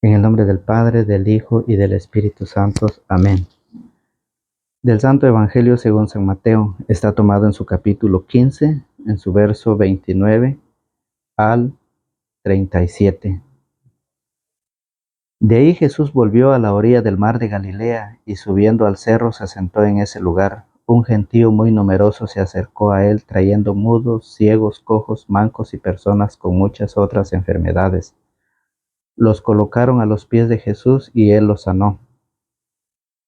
En el nombre del Padre, del Hijo y del Espíritu Santo. Amén. Del Santo Evangelio según San Mateo, está tomado en su capítulo 15, en su verso 29 al 37. De ahí Jesús volvió a la orilla del mar de Galilea y subiendo al cerro se sentó en ese lugar. Un gentío muy numeroso se acercó a él trayendo mudos, ciegos, cojos, mancos y personas con muchas otras enfermedades. Los colocaron a los pies de Jesús y él los sanó.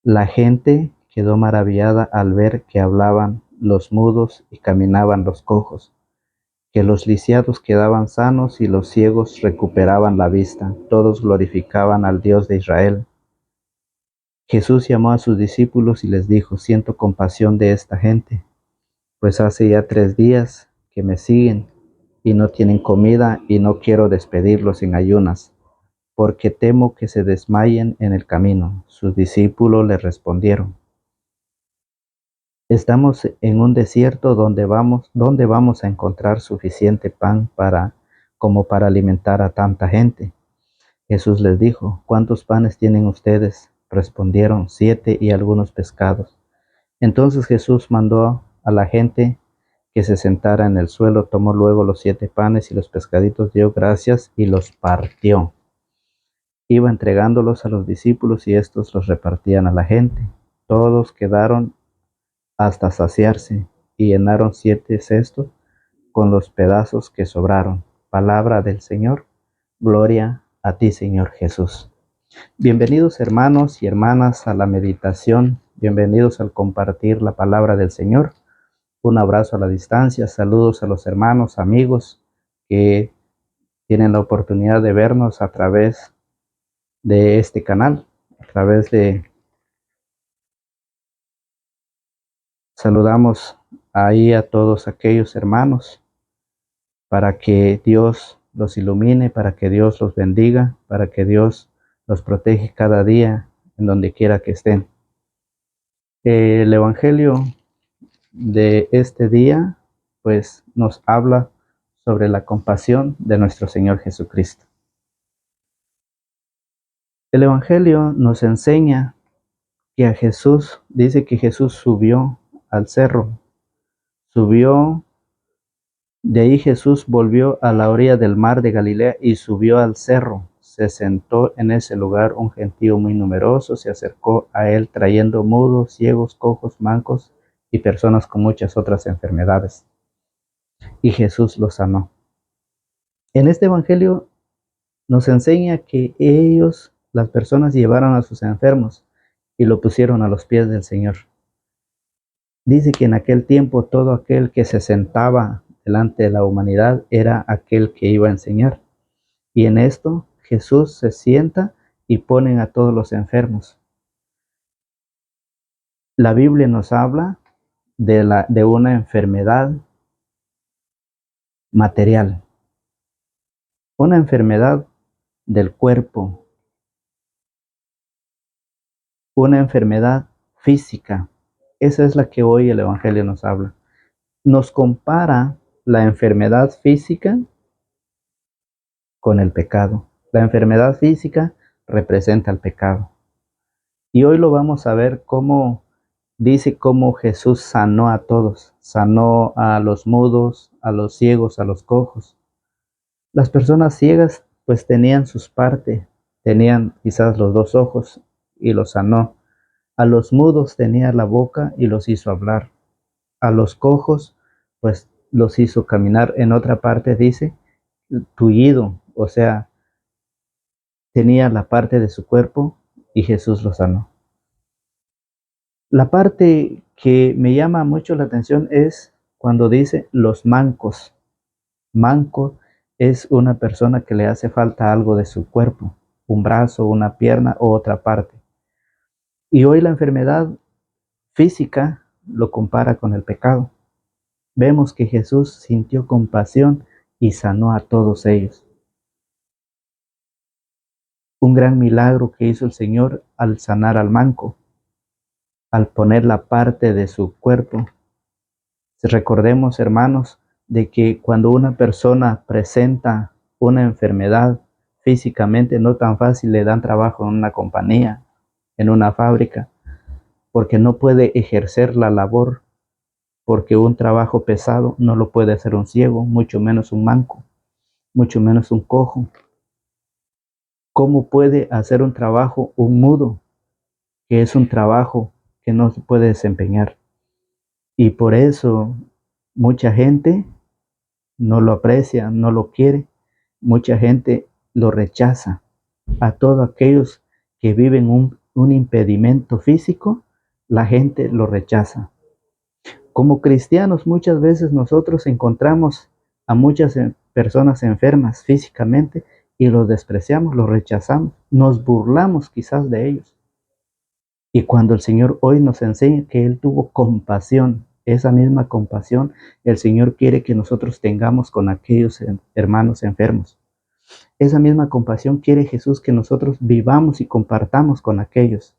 La gente quedó maravillada al ver que hablaban los mudos y caminaban los cojos, que los lisiados quedaban sanos y los ciegos recuperaban la vista. Todos glorificaban al Dios de Israel. Jesús llamó a sus discípulos y les dijo: siento compasión de esta gente, pues hace ya 3 días que me siguen y no tienen comida, y no quiero despedirlos en ayunas, porque temo que se desmayen en el camino. Sus discípulos le respondieron: estamos en un desierto, ¿dónde vamos a encontrar suficiente pan como para alimentar a tanta gente? Jesús les dijo: ¿cuántos panes tienen ustedes? Respondieron: 7 y algunos pescados. Entonces Jesús mandó a la gente que se sentara en el suelo, tomó luego los 7 panes y los pescaditos, dio gracias y los partió. Iba entregándolos a los discípulos y estos los repartían a la gente. Todos quedaron hasta saciarse y llenaron 7 cestos con los pedazos que sobraron. Palabra del Señor. Gloria a ti, Señor Jesús. Bienvenidos, hermanos y hermanas, a la meditación. Bienvenidos al compartir la palabra del Señor. Un abrazo a la distancia. Saludos a los hermanos, amigos que tienen la oportunidad de vernos a través de este canal, a través de... Saludamos ahí a todos aquellos hermanos para que Dios los ilumine, para que Dios los bendiga, para que Dios los protege cada día en donde quiera que estén. El Evangelio de este día pues nos habla sobre la compasión de nuestro Señor Jesucristo. El Evangelio nos enseña que dice que Jesús subió al cerro, de ahí Jesús volvió a la orilla del mar de Galilea y subió al cerro. Se sentó en ese lugar. Un gentío muy numeroso se acercó a él trayendo mudos, ciegos, cojos, mancos y personas con muchas otras enfermedades. Y Jesús los sanó. En este evangelio nos enseña que las personas, llevaron a sus enfermos y lo pusieron a los pies del Señor. Dice que en aquel tiempo todo aquel que se sentaba delante de la humanidad era aquel que iba a enseñar. Y en esto Jesús se sienta y ponen a todos los enfermos. La Biblia nos habla de una enfermedad material, una enfermedad del cuerpo, una enfermedad física. Esa es la que hoy el Evangelio nos habla. Nos compara la enfermedad física con el pecado. La enfermedad física representa el pecado. Y hoy lo vamos a ver cómo Jesús sanó a todos. Sanó a los mudos, a los ciegos, a los cojos. Las personas ciegas pues tenían sus partes, tenían quizás los 2 ojos y los sanó. A los mudos tenía la boca y los hizo hablar. A los cojos pues los hizo caminar. En otra parte dice tullido, o sea, tenía la parte de su cuerpo y Jesús lo sanó. La parte que me llama mucho la atención es cuando dice los mancos. Manco es una persona que le hace falta algo de su cuerpo, un brazo, una pierna o otra parte. Y hoy la enfermedad física lo compara con el pecado. Vemos que Jesús sintió compasión y sanó a todos ellos. Un gran milagro que hizo el Señor al sanar al manco, al poner la parte de su cuerpo. Recordemos, hermanos, de que cuando una persona presenta una enfermedad físicamente, no tan fácil le dan trabajo en una compañía, en una fábrica, porque no puede ejercer la labor, porque un trabajo pesado no lo puede hacer un ciego, mucho menos un manco, mucho menos un cojo. ¿Cómo puede hacer un trabajo un mudo, que es un trabajo que no se puede desempeñar? Y por eso mucha gente no lo aprecia, no lo quiere, mucha gente lo rechaza. A todos aquellos que viven un impedimento físico, la gente lo rechaza. Como cristianos, muchas veces nosotros encontramos a muchas personas enfermas físicamente y los despreciamos, los rechazamos, nos burlamos quizás de ellos. Y cuando el Señor hoy nos enseña que Él tuvo compasión, esa misma compasión el Señor quiere que nosotros tengamos con aquellos hermanos enfermos. Esa misma compasión quiere Jesús que nosotros vivamos y compartamos con aquellos,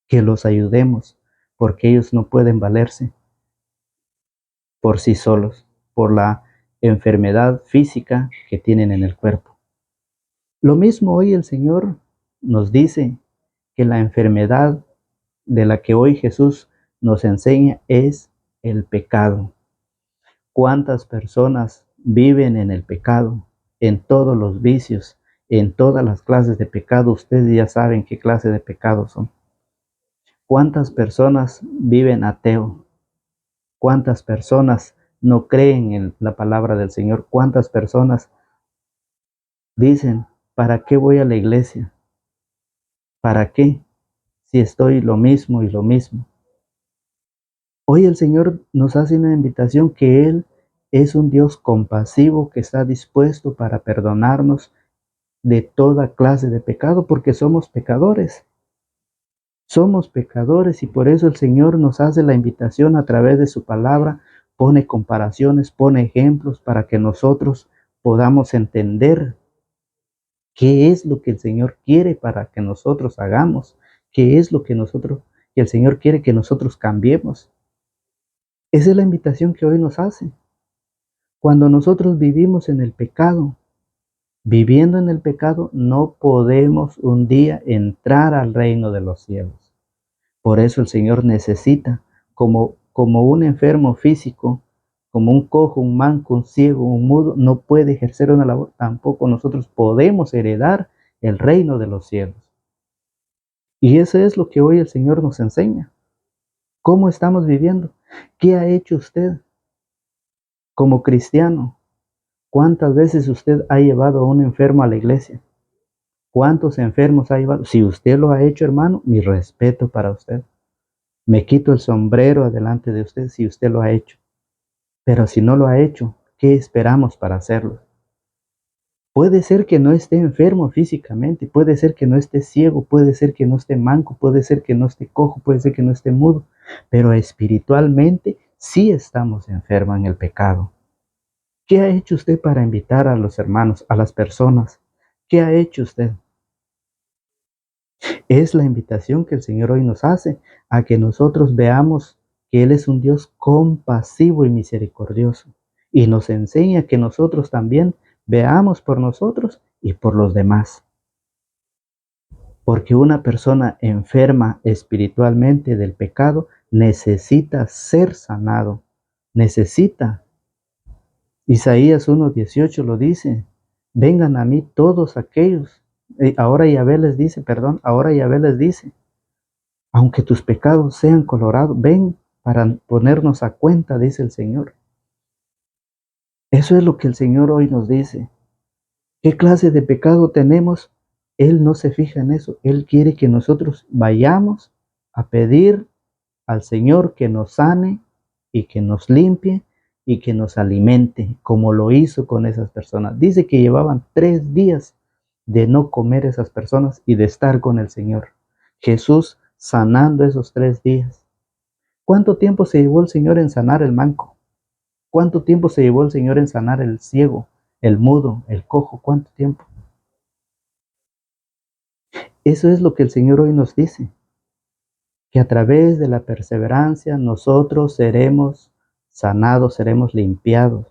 que los ayudemos, porque ellos no pueden valerse por sí solos, por la enfermedad física que tienen en el cuerpo. Lo mismo hoy el Señor nos dice que la enfermedad de la que hoy Jesús nos enseña es el pecado. ¿Cuántas personas viven en el pecado, en todos los vicios, en todas las clases de pecado? Ustedes ya saben qué clase de pecados son. ¿Cuántas personas viven ateo? ¿Cuántas personas no creen en la palabra del Señor? ¿Cuántas personas dicen, ¿para qué voy a la iglesia? ¿Para qué? Si estoy lo mismo y lo mismo. Hoy el Señor nos hace una invitación que Él es un Dios compasivo que está dispuesto para perdonarnos de toda clase de pecado, porque somos pecadores. Somos pecadores y por eso el Señor nos hace la invitación a través de su palabra, pone comparaciones, pone ejemplos para que nosotros podamos entender qué es lo que el Señor quiere para que nosotros hagamos, qué es lo que que el Señor quiere que nosotros cambiemos. Esa es la invitación que hoy nos hace. Cuando nosotros vivimos en el pecado, viviendo en el pecado, no podemos un día entrar al reino de los cielos. Por eso el Señor necesita, como un enfermo físico, como un cojo, un manco, un ciego, un mudo, no puede ejercer una labor, tampoco nosotros podemos heredar el reino de los cielos. Y eso es lo que hoy el Señor nos enseña. ¿Cómo estamos viviendo? ¿Qué ha hecho usted como cristiano? ¿Cuántas veces usted ha llevado a un enfermo a la iglesia? ¿Cuántos enfermos ha llevado? Si usted lo ha hecho, hermano, mi respeto para usted. Me quito el sombrero adelante de usted si usted lo ha hecho. Pero si no lo ha hecho, ¿qué esperamos para hacerlo? Puede ser que no esté enfermo físicamente, puede ser que no esté ciego, puede ser que no esté manco, puede ser que no esté cojo, puede ser que no esté mudo, pero espiritualmente sí estamos enfermos en el pecado. ¿Qué ha hecho usted para invitar a los hermanos, a las personas? ¿Qué ha hecho usted? Es la invitación que el Señor hoy nos hace a que nosotros veamos que Él es un Dios compasivo y misericordioso y nos enseña que nosotros también veamos por nosotros y por los demás. Porque una persona enferma espiritualmente del pecado necesita ser sanado, necesita. Isaías 1:18 lo dice, vengan a mí todos aquellos. Ahora Yahvé les dice, ahora Yahvé les dice, aunque tus pecados sean colorados, ven para ponernos a cuenta, dice el Señor. Eso es lo que el Señor hoy nos dice. ¿Qué clase de pecado tenemos? Él no se fija en eso. Él quiere que nosotros vayamos a pedir al Señor que nos sane y que nos limpie y que nos alimente, como lo hizo con esas personas. Dice que llevaban 3 días de no comer esas personas y de estar con el Señor. Jesús sanando esos 3 días. ¿Cuánto tiempo se llevó el Señor en sanar el manco? ¿Cuánto tiempo se llevó el Señor en sanar el ciego, el mudo, el cojo? ¿Cuánto tiempo? Eso es lo que el Señor hoy nos dice, que a través de la perseverancia nosotros seremos sanados, seremos limpiados.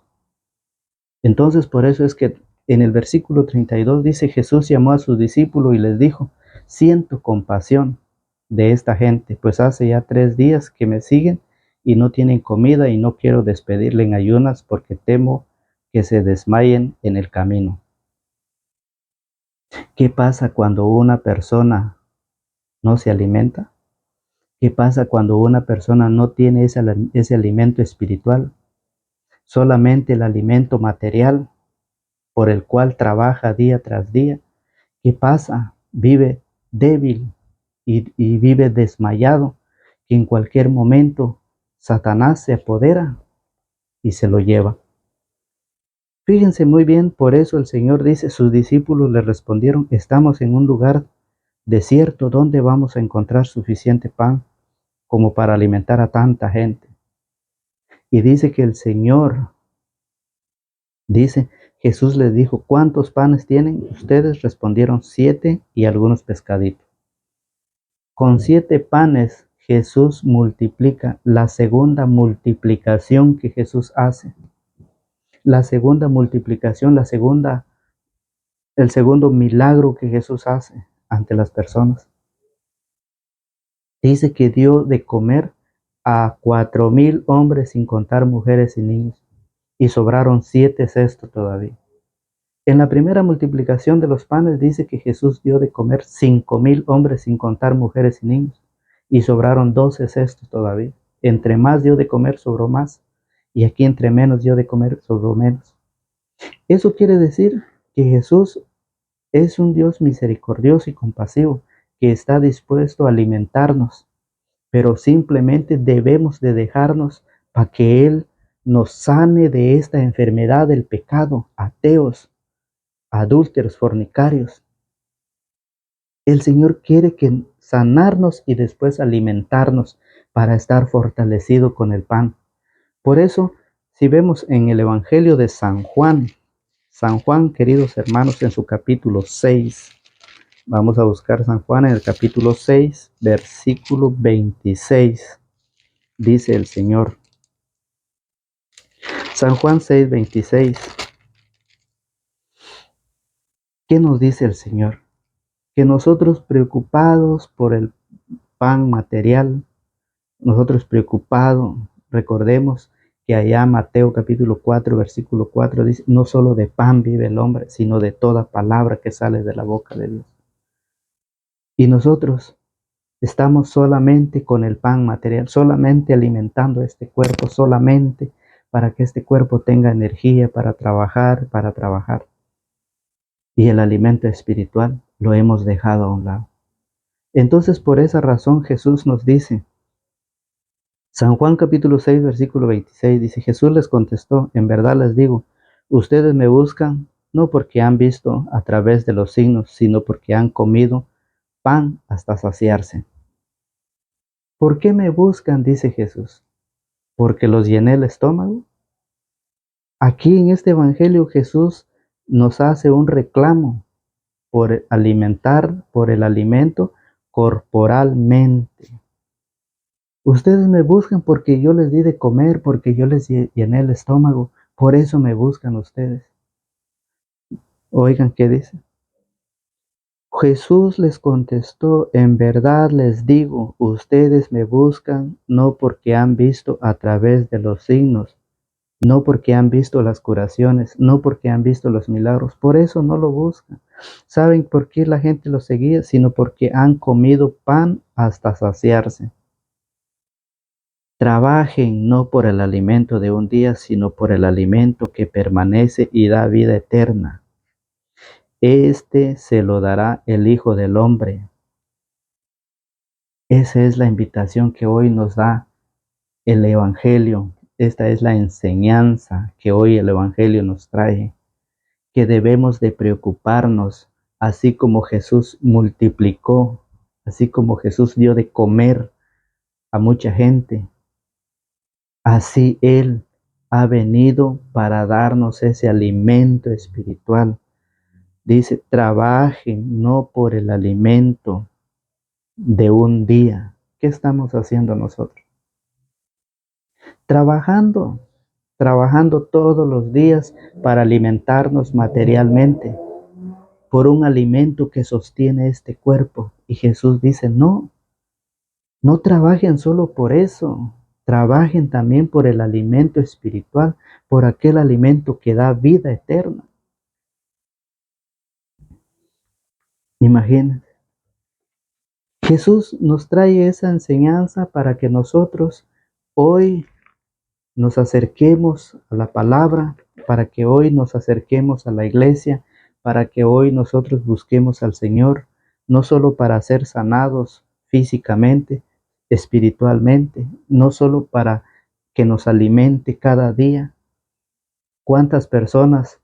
Entonces, por eso es que En el versículo 32 dice, Jesús llamó a sus discípulos y les dijo, siento compasión de esta gente, pues hace ya 3 días que me siguen y no tienen comida y no quiero despedirle en ayunas porque temo que se desmayen en el camino. ¿Qué pasa cuando una persona no se alimenta? ¿Qué pasa cuando una persona no tiene ese alimento espiritual? Solamente el alimento material por el cual trabaja día tras día. ¿Qué pasa? Vive débil y vive desmayado, que en cualquier momento Satanás se apodera y se lo lleva. Fíjense muy bien, por eso el Señor dice, sus discípulos le respondieron, estamos en un lugar desierto, ¿dónde vamos a encontrar suficiente pan como para alimentar a tanta gente? Y dice que el Señor, dice, Jesús les dijo, ¿cuántos panes tienen? Ustedes respondieron 7 y algunos pescaditos. Con 7 panes Jesús multiplica, la segunda multiplicación que Jesús hace. La segunda multiplicación, el segundo milagro que Jesús hace ante las personas. Dice que dio de comer a 4,000 hombres sin contar mujeres y niños, y sobraron 7 cestos todavía. En la primera multiplicación de los panes dice que Jesús dio de comer 5,000 hombres sin contar mujeres y niños, y sobraron 12 cestos todavía. Entre más dio de comer, sobró más, y aquí entre menos dio de comer, sobró menos. Eso quiere decir que Jesús es un Dios misericordioso y compasivo, que está dispuesto a alimentarnos, pero simplemente debemos de dejarnos para que Él nos sane de esta enfermedad del pecado, ateos, adúlteros, fornicarios. El Señor quiere sanarnos y después alimentarnos para estar fortalecido con el pan. Por eso, si vemos en el Evangelio de San Juan, queridos hermanos, en su capítulo 6, vamos a buscar San Juan en el capítulo 6, versículo 26, dice el Señor. San Juan 6, 26. ¿Qué nos dice el Señor? Que nosotros preocupados por el pan material, nosotros preocupados, recordemos que allá Mateo capítulo 4, versículo 4 dice, no solo de pan vive el hombre, sino de toda palabra que sale de la boca de Dios. Y nosotros estamos solamente con el pan material, solamente alimentando este cuerpo, solamente para que este cuerpo tenga energía para trabajar. Y el alimento espiritual lo hemos dejado a un lado. Entonces, por esa razón Jesús nos dice, San Juan capítulo 6, versículo 26, dice, Jesús les contestó, en verdad les digo, ustedes me buscan no porque han visto a través de los signos, sino porque han comido pan hasta saciarse. ¿Por qué me buscan? Dice Jesús. ¿Porque los llené el estómago? Aquí en este evangelio Jesús nos hace un reclamo por el alimento corporalmente. Ustedes me buscan porque yo les di de comer, porque yo les llené el estómago, por eso me buscan ustedes. Oigan, ¿qué dice? Jesús les contestó, en verdad les digo, ustedes me buscan no porque han visto a través de los signos, no porque han visto las curaciones, no porque han visto los milagros, por eso no lo buscan. ¿Saben por qué la gente lo seguía? Sino porque han comido pan hasta saciarse. Trabajen no por el alimento de un día, sino por el alimento que permanece y da vida eterna. Este se lo dará el Hijo del Hombre. Esa es la invitación que hoy nos da el Evangelio. Esta es la enseñanza que hoy el Evangelio nos trae, que debemos de preocuparnos, así como Jesús multiplicó, así como Jesús dio de comer a mucha gente. Así Él ha venido para darnos ese alimento espiritual. Dice, trabajen no por el alimento de un día. ¿Qué estamos haciendo nosotros? Trabajando. trabajando todos los días para alimentarnos materialmente, por un alimento que sostiene este cuerpo. Y Jesús dice, no, no trabajen solo por eso, trabajen también por el alimento espiritual, por aquel alimento que da vida eterna. Imagínense, Jesús nos trae esa enseñanza para que nosotros hoy nos acerquemos a la palabra, para que hoy nos acerquemos a la iglesia, para que hoy nosotros busquemos al Señor, no solo para ser sanados físicamente, espiritualmente, no solo para que nos alimente cada día. ¿Cuántas personas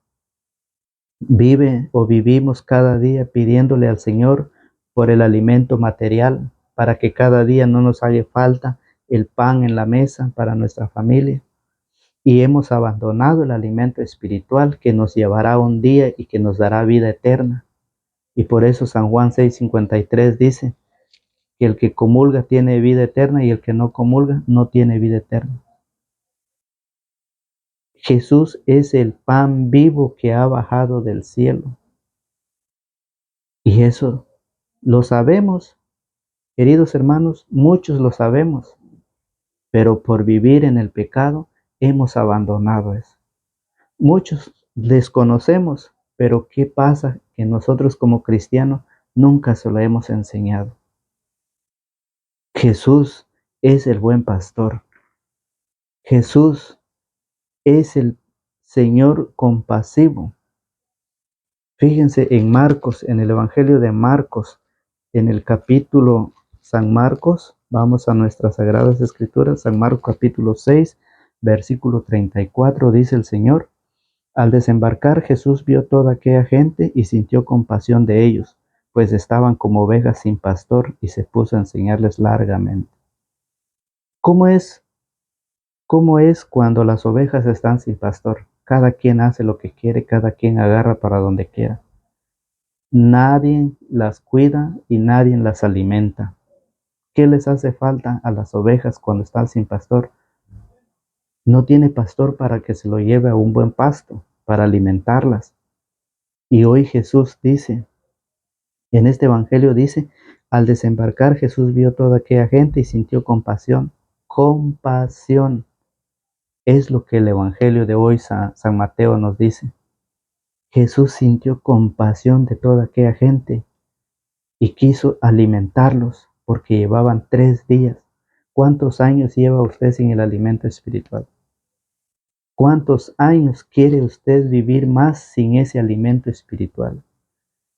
viven o vivimos cada día pidiéndole al Señor por el alimento material, para que cada día no nos haga falta el pan en la mesa para nuestra familia? Y hemos abandonado el alimento espiritual que nos llevará un día y que nos dará vida eterna. Y por eso San Juan 6:53 dice que el que comulga tiene vida eterna y el que no comulga no tiene vida eterna. Jesús es el pan vivo que ha bajado del cielo. Y eso lo sabemos, queridos hermanos, muchos lo sabemos, pero por vivir en el pecado hemos abandonado eso. Muchos desconocemos, pero ¿qué pasa? Que nosotros como cristianos nunca se lo hemos enseñado. Jesús es el buen pastor. Jesús es el Señor compasivo. Fíjense en Marcos, en el Evangelio de Marcos, en el capítulo San Marcos, vamos a nuestras Sagradas Escrituras, San Marcos capítulo 6, versículo 34, dice el Señor: al desembarcar, Jesús vio toda aquella gente y sintió compasión de ellos, pues estaban como ovejas sin pastor, y se puso a enseñarles largamente. ¿Cómo es, cómo es cuando las ovejas están sin pastor? Cada quien hace lo que quiere, cada quien agarra para donde quiera. Nadie las cuida y nadie las alimenta. ¿Qué les hace falta a las ovejas cuando están sin pastor? No tiene pastor para que se lo lleve a un buen pasto, para alimentarlas. Y hoy Jesús dice, en este evangelio dice, al desembarcar Jesús vio toda aquella gente y sintió compasión. Compasión es lo que el evangelio de hoy San Mateo nos dice. Jesús sintió compasión de toda aquella gente y quiso alimentarlos porque llevaban 3 días. ¿Cuántos años lleva usted sin el alimento espiritual? ¿Cuántos años quiere usted vivir más sin ese alimento espiritual?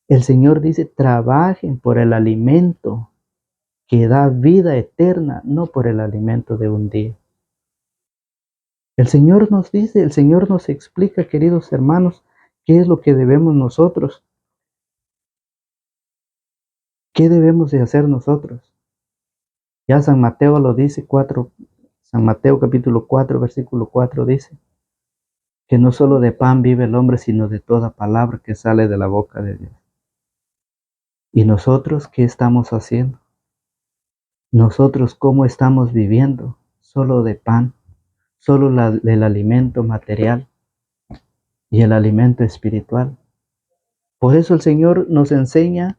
El Señor dice, trabajen por el alimento que da vida eterna, no por el alimento de un día. El Señor nos dice, el Señor nos explica, queridos hermanos, qué es lo que debemos nosotros, qué debemos de hacer nosotros. Ya San Mateo lo dice, San Mateo capítulo 4, versículo 4 dice, que no solo de pan vive el hombre, sino de toda palabra que sale de la boca de Dios. ¿Y nosotros qué estamos haciendo? Nosotros cómo estamos viviendo, solo de pan, solo del alimento material y el alimento espiritual. Por eso el Señor nos enseña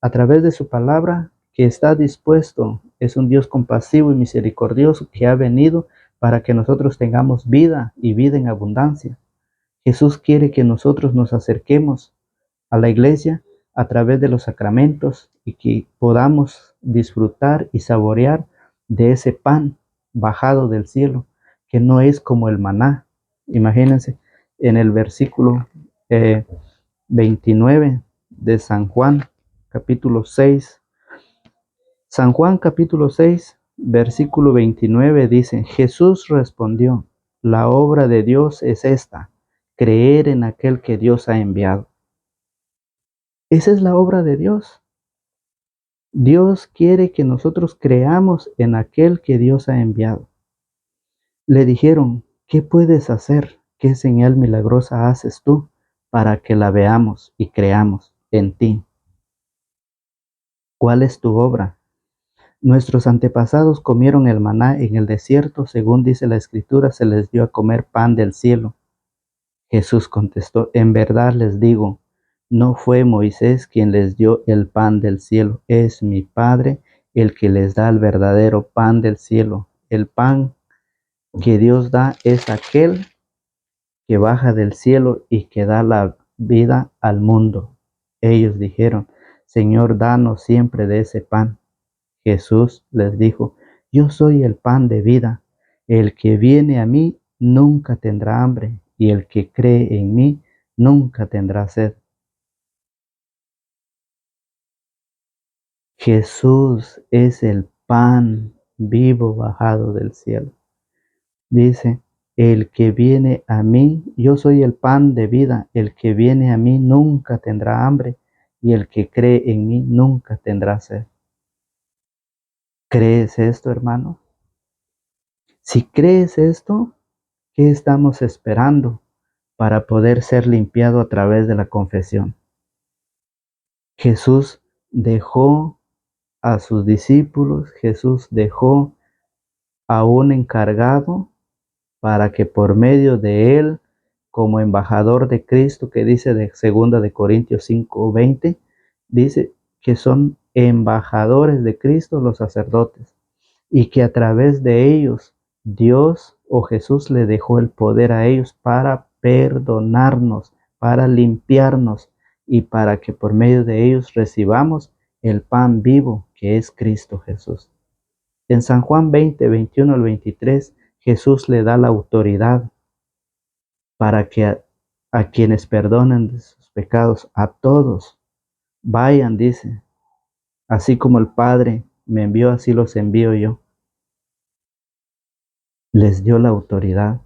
a través de su palabra que está dispuesto, es un Dios compasivo y misericordioso que ha venido para que nosotros tengamos vida y vida en abundancia. Jesús quiere que nosotros nos acerquemos a la iglesia a través de los sacramentos y que podamos disfrutar y saborear de ese pan bajado del cielo, que no es como el maná. Imagínense en el versículo 29 de San Juan, capítulo 6. San Juan, capítulo 6, versículo 29 dice, Jesús respondió, la obra de Dios es esta, creer en aquel que Dios ha enviado. Esa es la obra de Dios. Dios quiere que nosotros creamos en aquel que Dios ha enviado. Le dijeron, ¿qué puedes hacer? ¿Qué señal milagrosa haces tú para que la veamos y creamos en ti? ¿Cuál es tu obra? Nuestros antepasados comieron el maná en el desierto, según dice la Escritura, se les dio a comer pan del cielo. Jesús contestó, en verdad les digo, no fue Moisés quien les dio el pan del cielo, es mi Padre el que les da el verdadero pan del cielo. El pan que Dios da es aquel que baja del cielo y que da la vida al mundo. Ellos dijeron, Señor, danos siempre de ese pan. Jesús les dijo, yo soy el pan de vida. El que viene a mí nunca tendrá hambre, y el que cree en mí nunca tendrá sed. Jesús es el pan vivo bajado del cielo. Dice, el que viene a mí, yo soy el pan de vida, el que viene a mí nunca tendrá hambre, y el que cree en mí nunca tendrá sed. ¿Crees esto, hermano? Si crees esto, ¿qué estamos esperando para poder ser limpiado a través de la confesión? Jesús dejó a sus discípulos, Jesús dejó a un encargado para que por medio de él, como embajador de Cristo, que dice de 2 de Corintios 5:20, dice que son embajadores de Cristo los sacerdotes, y que a través de ellos Dios o Jesús le dejó el poder a ellos para perdonarnos, para limpiarnos y para que por medio de ellos recibamos el pan vivo que es Cristo Jesús. En San Juan 20:21 al 23, Jesús le da la autoridad para que a quienes perdonan de sus pecados, a todos, vayan, dice, así como el Padre me envió, así los envío yo. Les dio la autoridad.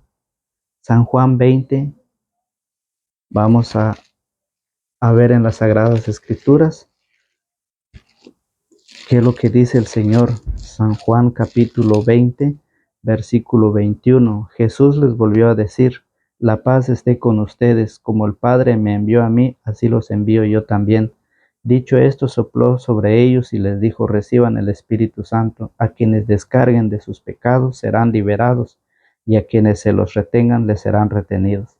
San Juan 20, vamos a ver en las Sagradas Escrituras qué es lo que dice el Señor. San Juan capítulo 20, versículo 21. Jesús les volvió a decir, la paz esté con ustedes, como el Padre me envió a mí, así los envío yo también. Dicho esto, sopló sobre ellos y les dijo, reciban el Espíritu Santo. A quienes descarguen de sus pecados serán liberados, y a quienes se los retengan les serán retenidos.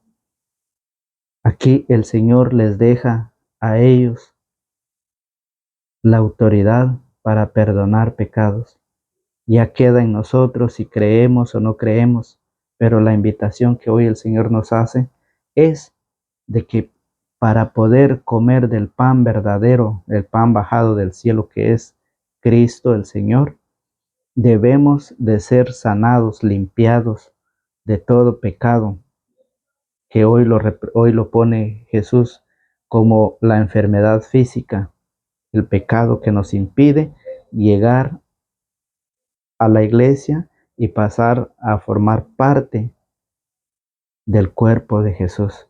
Aquí el Señor les deja a ellos la autoridad para perdonar pecados. Ya queda en nosotros si creemos o no creemos, pero la invitación que hoy el Señor nos hace es de que para poder comer del pan verdadero, el pan bajado del cielo que es Cristo el Señor, debemos de ser sanados, limpiados de todo pecado, que hoy lo pone Jesús como la enfermedad física, el pecado que nos impide llegar a la iglesia y pasar a formar parte del cuerpo de Jesús.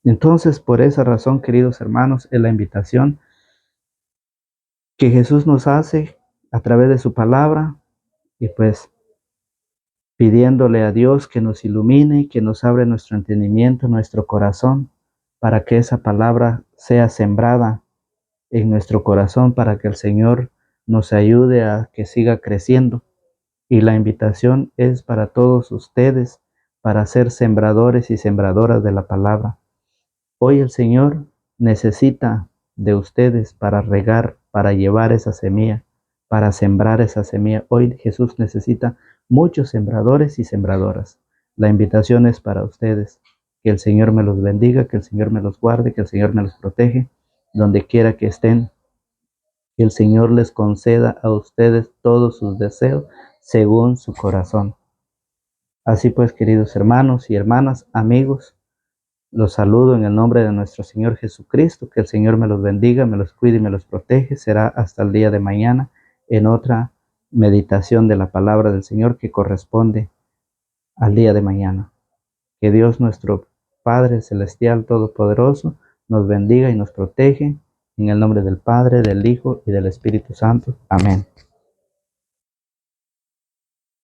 Entonces, por esa razón, queridos hermanos, es la invitación que Jesús nos hace a través de su palabra y pues pidiéndole a Dios que nos ilumine, que nos abra nuestro entendimiento, nuestro corazón, para que esa palabra sea sembrada en nuestro corazón, para que el Señor nos ayude a que siga creciendo. Y la invitación es para todos ustedes, para ser sembradores y sembradoras de la palabra. Hoy el Señor necesita de ustedes para regar, para llevar esa semilla, para sembrar esa semilla. Hoy Jesús necesita muchos sembradores y sembradoras. La invitación es para ustedes. Que el Señor me los bendiga, que el Señor me los guarde, que el Señor me los protege, donde quiera que estén. Que el Señor les conceda a ustedes todos sus deseos según su corazón. Así pues, queridos hermanos y hermanas, amigos, los saludo en el nombre de nuestro Señor Jesucristo. Que el Señor me los bendiga, me los cuide y me los protege. Será hasta el día de mañana en otra meditación de la palabra del Señor que corresponde al día de mañana. Que Dios nuestro Padre Celestial Todopoderoso nos bendiga y nos protege. En el nombre del Padre, del Hijo y del Espíritu Santo. Amén.